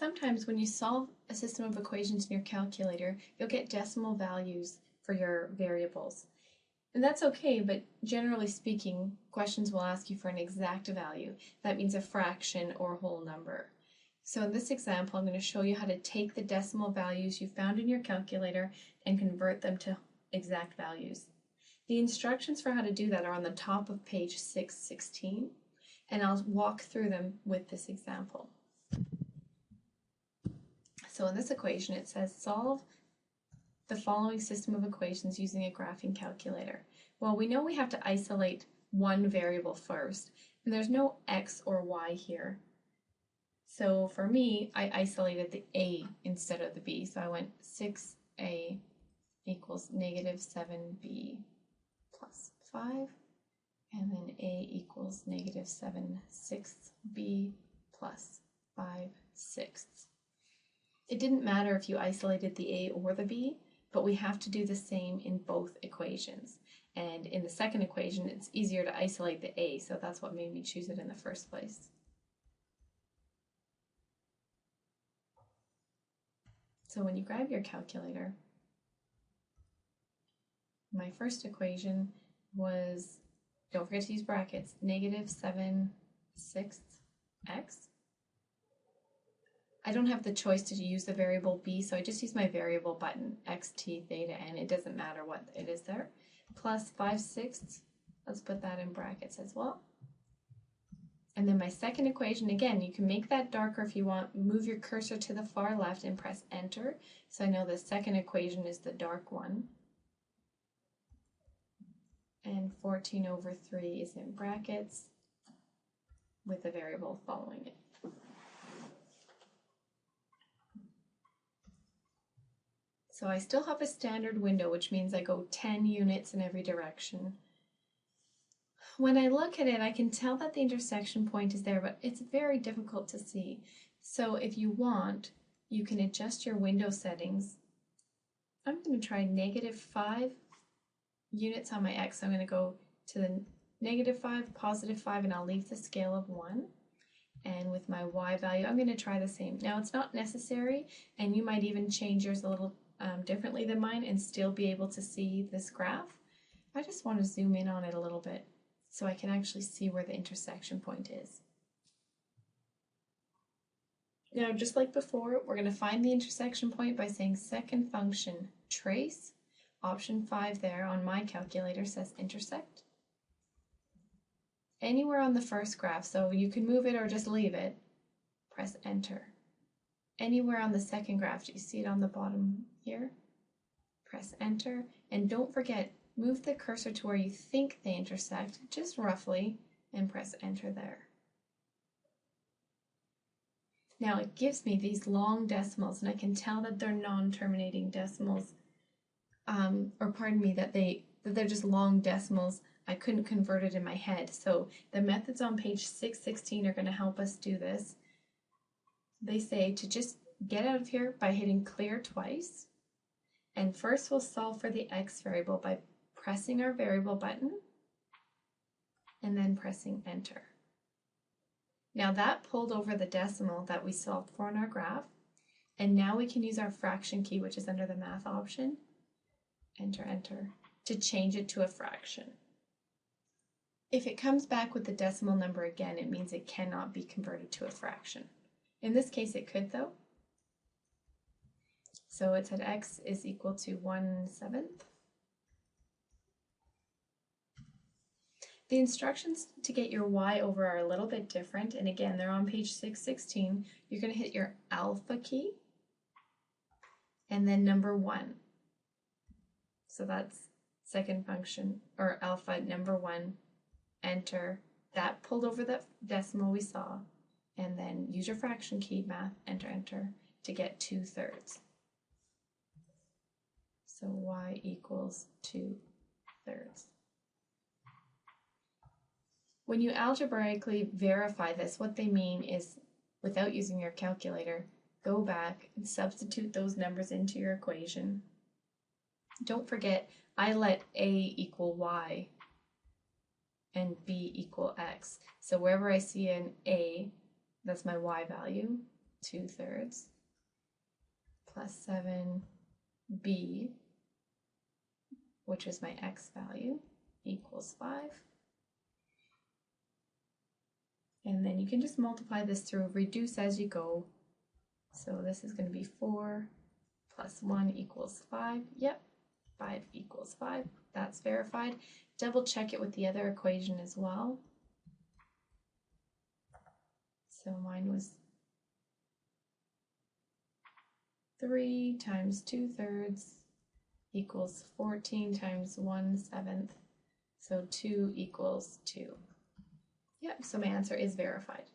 Sometimes when you solve a system of equations in your calculator, you'll get decimal values for your variables. And that's okay, but generally speaking, questions will ask you for an exact value. That means a fraction or whole number. So in this example, I'm going to show you how to take the decimal values you found in your calculator and convert them to exact values. The instructions for how to do that are on the top of page 616, and I'll walk through them with this example. So in this equation, it says solve the following system of equations using a graphing calculator. Well, we know we have to isolate one variable first, and there's no x or y here. So for me, I isolated the a instead of the b. So I went 6a equals negative 7b plus 5, and then a equals negative 7/6b plus 5/6. It didn't matter if you isolated the a or the b, but we have to do the same in both equations. And in the second equation, it's easier to isolate the a, so that's what made me choose it in the first place. So when you grab your calculator, my first equation was, don't forget to use brackets, negative 7/6x. I don't have the choice to use the variable b, so I just use my variable button, x, t, theta, n. It doesn't matter what it is there. Plus 5/6, let's put that in brackets as well. And then my second equation, again, you can make that darker if you want. Move your cursor to the far left and press enter. So I know the second equation is the dark one. And 14/3 is in brackets with the variable following it. So I still have a standard window, which means I go 10 units in every direction. When I look at it, I can tell that the intersection point is there, but it's very difficult to see. So if you want, you can adjust your window settings. I'm going to try -5 units on my x. So I'm going to go to the -5, +5, and I'll leave the scale of 1. And with my y value, I'm going to try the same. Now, it's not necessary, and you might even change yours a little differently than mine and still be able to see this graph. I just want to zoom in on it a little bit so I can actually see where the intersection point is. Now, just like before, we're going to find the intersection point by saying second function trace. Option 5 there on my calculator says intersect. Anywhere on the first graph, so you can move it or just leave it, press enter. Anywhere on the second graph, do you see it on the bottom here? Press enter, and don't forget, move the cursor to where you think they intersect, just roughly, and press enter there. Now it gives me these long decimals, and I can tell that they're non-terminating decimals, or pardon me, that they're just long decimals. I couldn't convert it in my head. So the methods on page 616 are going to help us do this. They say to just get out of here by hitting clear twice. And first we'll solve for the x variable by pressing our variable button and then pressing enter. Now that pulled over the decimal that we solved for in our graph. And now we can use our fraction key, which is under the math option, enter, enter, to change it to a fraction. If it comes back with the decimal number again, it means it cannot be converted to a fraction. In this case, it could though. So it said x is equal to 1/7. The instructions to get your y over are a little bit different, and again, they're on page 616. You're going to hit your alpha key, and then number 1. So that's second function, or alpha number 1. Enter. That pulled over the decimal we saw, and then use your fraction key, math, enter, enter, to get 2/3. So y equals 2/3. When you algebraically verify this, what they mean is, without using your calculator, go back and substitute those numbers into your equation. Don't forget, I let a equal y and b equal x. So wherever I see an a, that's my y value, 2/3 plus 7b, which is my x value, equals 5. And then you can just multiply this through, reduce as you go. So this is going to be 4 plus 1 equals 5. Yep, 5 equals 5. That's verified. Double check it with the other equation as well. So mine was 3 times 2/3 equals 14 times 1/7. So 2 equals 2. Yep, so my answer is verified.